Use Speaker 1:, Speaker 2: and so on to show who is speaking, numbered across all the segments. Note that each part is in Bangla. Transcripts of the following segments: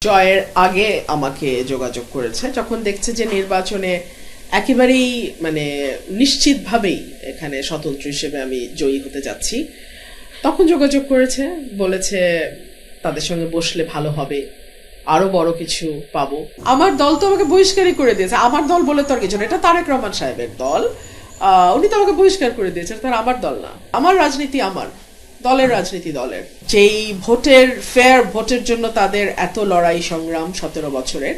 Speaker 1: জয়ের আগে আমাকে যোগাযোগ করেছে যখন দেখছে যে নির্বাচনে একেবারেই নিশ্চিতভাবেই এখানে স্বতন্ত্র হিসেবে আমি জয়ী হতে যাচ্ছি, তখন যোগাযোগ করেছে, বলেছে তাদের সঙ্গে বসলে ভালো হবে, আরো বড় কিছু পাবো। আমার দল তো আমাকে বহিষ্কারই করে দিয়েছে। আমার দল বলে তো আর কিছু না, এটা তারেক রহমান সাহেবের দল। উনি তো আমাকে বহিষ্কার করে দিয়েছেন, তার আমার দল না। আমার রাজনীতি আমার দলের রাজনীতি দলের। যেই ভোটের ফেয়ার ভোটের জন্য তাদের এত লড়াই সংগ্রাম 17 বছরের,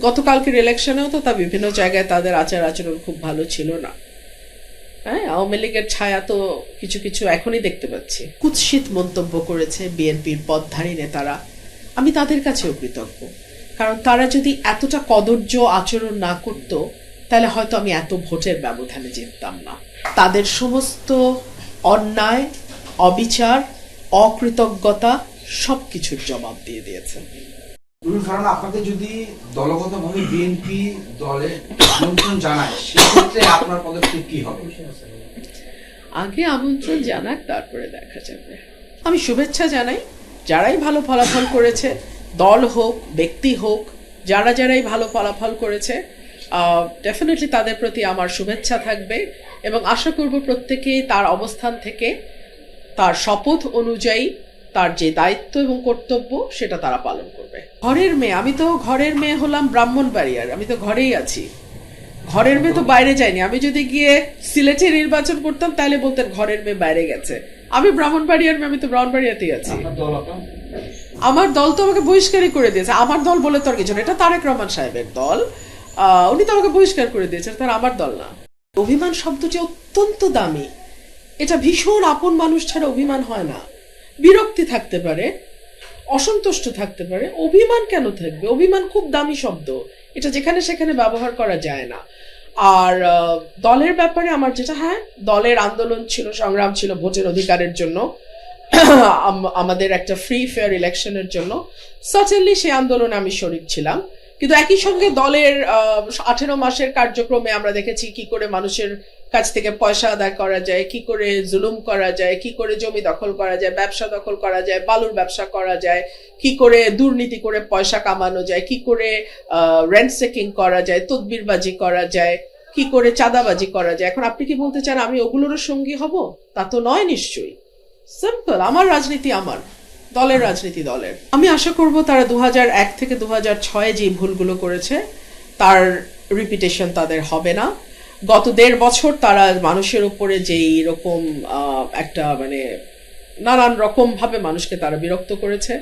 Speaker 1: গতকালকের ইলেকশনেও তো তা বিভিন্ন জায়গায় তাদের আচার আচরণ খুব ভালো ছিল না। হ্যাঁ, আওয়ামী লীগের ছায়া তো কিছু কিছু এখনই দেখতে পাচ্ছি। কুৎসিত মন্তব্য করেছে বিএনপির পদধারী নেতারা। আমি তাদের কাছেও কৃতজ্ঞ, কারণ তারা যদি এতটা কদর্য আচরণ না করত তাহলে হয়তো আমি এত ভোটের ব্যবধানে জিততাম না। তাদের সমস্ত অন্যায়, অবিচার, অকৃতজ্ঞতা সবকিছুর জবাব দিয়ে দিয়েছে।
Speaker 2: আপনাকে যদি দলগতভাবে বিএনপি দলে আমন্ত্রণ জানায়, সেক্ষেত্রে আপনার পদক্ষেপ কি হবে?
Speaker 1: আগে আমন্ত্রণ জানাক, তারপরে দেখা যাবে। আমি শুভেচ্ছা জানাই যারাই ভালো ফলাফল করেছে, দল হোক ব্যক্তি হোক, যারাই ভালো ফলাফল করেছে, ডেফিনেটলি তাদের প্রতি আমার শুভেচ্ছা থাকবে এবং আশা করব প্রত্যেকেই তার অবস্থান থেকে তার শপথ অনুযায়ী তার যে দায়িত্ব এবং কর্তব্য সেটা তারা পালন করবে। ঘরের মেয়ে, আমি তো ঘরের মেয়ে হলাম ব্রাহ্মণবাড়িয়ার, আমি তো ঘরেই আছি। ঘরের মেয়ে তো বাইরে যায়নি। আমি যদি গিয়ে সিলেটে নির্বাচন করতাম তাহলে বলতেন ঘরের মেয়ে বাইরে গেছে। আমি ব্রাহ্মণবাড়িয়ার মেয়ে, আমি তো ব্রাহ্মণবাড়িয়াতেই আছি। আমার দল তো আমাকে বহিষ্কারই করে দিয়েছে। আমার দল বলে তো আর কিছু না, এটা তারেক রহমান সাহেবের দল। উনি তো আমাকে বহিষ্কার করে দিয়েছেন, তার আমার দল না। অভিমান শব্দটি অত্যন্ত দামি। এটা ভীষণ আপন মানুষ ছাড়া অভিমান হয় না। বিরক্তি থাকতে পারে, অসন্তুষ্ট থাকতে পারে, অভিমান কেন থাকবে? অভিমান খুব দামি শব্দ, এটা যেখানে সেখানে ব্যবহার করা যায় না। আর দলের ব্যাপারে আমার যেটা, হ্যাঁ, দলের আন্দোলন ছিল, সংগ্রাম ছিল ভোটের অধিকারের জন্য, আমাদের একটা ফ্রি ফেয়ার ইলেকশনের জন্য। সার্টেনলি সেই আন্দোলনে আমি শরিক ছিলাম, কিন্তু একই সঙ্গে দলের 18 মাসের কার্যক্রমে আমরা দেখেছি কি করে মানুষের কাছ থেকে পয়সা আদায় করা যায়, কি করে জুলুম করা যায়, কি করে জমি দখল করা যায়, ব্যবসা দখল করা যায়, বালুর ব্যবসা করা যায়, কি করে দুর্নীতি করে পয়সা কামানো যায়, কি করে রেন্ট সেকিং করা যায়, তদবিরবাজি করা যায়, কি করে চাঁদাবাজি করা যায়। এখন আপনি কি বলতে চান আমি ওগুলোর সঙ্গী হব? তা তো নয় নিশ্চয়ই। সিম্পল, আমার রাজনীতি আমার দলের রাজনীতি দলের। আমি আশা করব তারা 2001 থেকে 2006 যে ভুলগুলো করেছে তার রিপিটেশন তাদের হবে না। গত 1.5 বছর তারা মানুষের উপরে যেই রকম একটা নানান রকম ভাবে মানুষকে তারা বিরক্ত করেছে,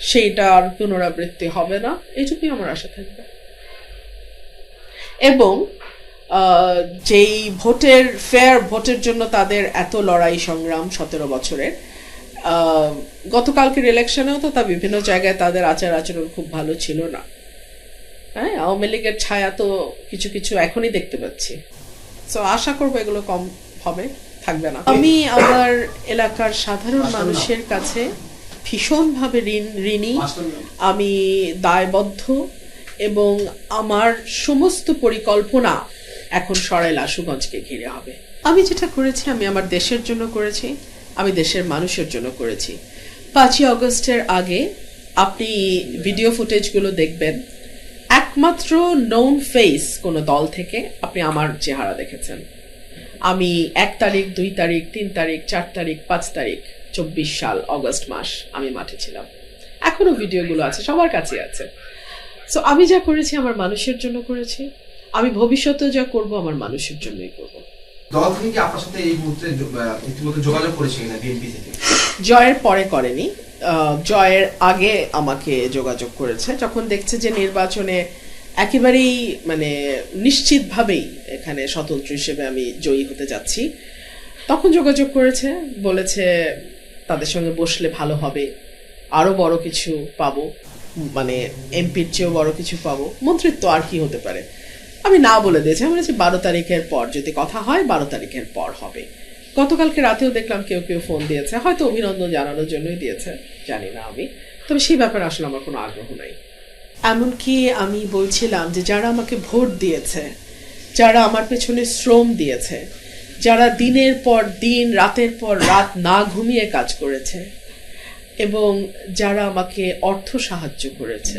Speaker 1: সেইটার পুনরাবৃত্তি হবে না, এইটুকুই আমার আশা থাকবে। এবং যেই ভোটের ফেয়ার ভোটের জন্য তাদের এত লড়াই সংগ্রাম 17 বছরের, গতকালকের ইলেকশনেও তো তা বিভিন্ন জায়গায় তাদের আচার আচরণ খুব ভালো ছিল না। হ্যাঁ, আওয়ামী লীগের ছায়া তো কিছু কিছু এখনই দেখতে পাচ্ছি। তো আশা করবো এগুলো কম হবে, থাকবে না। আমি আমার এলাকার সাধারণ মানুষের কাছে ভীষণভাবে ঋণী, আমি দায়বদ্ধ এবং আমার সমস্ত পরিকল্পনা এখন সরাইল আশুগঞ্জকে ঘিরে হবে। আমি যেটা করেছি আমি আমার দেশের জন্য করেছি, আমি দেশের মানুষের জন্য করেছি। 5ই আগস্টের আগে আপনি ভিডিও ফুটেজগুলো দেখবেন, একমাত্র নোন ফেস কোনো দল থেকে আপনি আমার চেহারা দেখেছেন। আমি 1 তারিখ, 2 তারিখ, 3 তারিখ, 4 তারিখ, 5 তারিখ 24 সাল অগস্ট মাস আমি মাঠে ছিলাম। এখনো ভিডিওগুলো আছে, সবার কাছে আছে। সো আমি যা করেছি আমার মানুষের জন্য করেছি, আমি ভবিষ্যতে যা করব আমার মানুষের জন্যই করব।
Speaker 2: দল থেকে কি আপনার সাথে এই মুহূর্তে ইতিমধ্যে যোগাযোগ করেছে কিনা বিএনপি থেকে?
Speaker 1: জয়ের পরে করেনি, জয়ের আগে আমাকে যোগাযোগ করেছে যখন দেখছে যে নির্বাচনে একেবারেই নিশ্চিতভাবেই এখানে স্বতন্ত্র হিসেবে আমি জয়ী হতে যাচ্ছি, তখন যোগাযোগ করেছে, বলেছে তাদের সঙ্গে বসলে ভালো হবে, আরো বড় কিছু পাবো, এমপির চেয়েও বড় কিছু পাবো, মন্ত্রিত্ব আর কি হতে পারে। আমি না বলে দিয়েছি, আমি বলেছি 12 তারিখের পর যদি কথা হয় 12 তারিখের পর হবে। গতকালকে রাতেও দেখলাম কেউ কেউ ফোন দিয়েছে, হয়তো অভিনন্দন জানানোর জন্যই দিয়েছে, জানি না আমি, তবে সেই ব্যাপারে আসলে আমার কোনো আগ্রহ নাই। এমনকি আমি বলছিলাম যে যারা আমাকে ভোট দিয়েছে, যারা আমার পেছনে শ্রম দিয়েছে, যারা দিনের পর দিন রাতের পর রাত না ঘুমিয়ে কাজ করেছে, এবং যারা আমাকে অর্থ সাহায্য করেছে,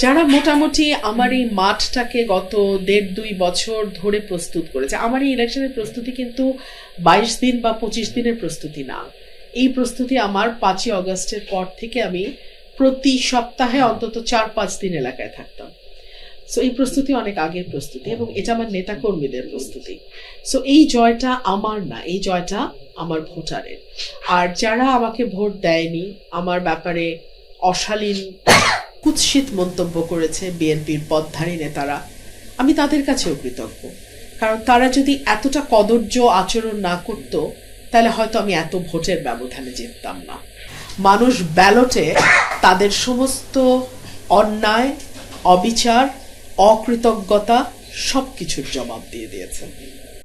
Speaker 1: যারা মোটামুটি আমার এই মাঠটাকে গত 1.5-2 বছর ধরে প্রস্তুত করেছে। আমার এই ইলেকশনের প্রস্তুতি কিন্তু 22 দিন বা 25 দিনের প্রস্তুতি না। এই প্রস্তুতি আমার 5ই অগস্টের পর থেকে আমি প্রতি সপ্তাহে অন্তত 4-5 দিন এলাকায় থাকতাম। সো এই প্রস্তুতি অনেক আগের প্রস্তুতি এবং এটা আমার নেতাকর্মীদের প্রস্তুতি। সো এই জয়টা আমার না, এই জয়টা আমার ভোটারের। আর যারা আমাকে ভোট দেয়নি, আমার ব্যাপারে অশালীন কুৎসিত মন্তব্য করেছে বিএনপির পদধারী নেতারা, আমি তাদের কাছেও কৃতজ্ঞ। কারণ তারা যদি এতটা কদর্য আচরণ না করত, তাহলে হয়তো আমি এত ভোটের ব্যবধানে জিততাম না। মানুষ ব্যালটে তাদের সমস্ত অন্যায়, অবিচার, অকৃতজ্ঞতা সবকিছুর জবাব দিয়ে দিয়েছে।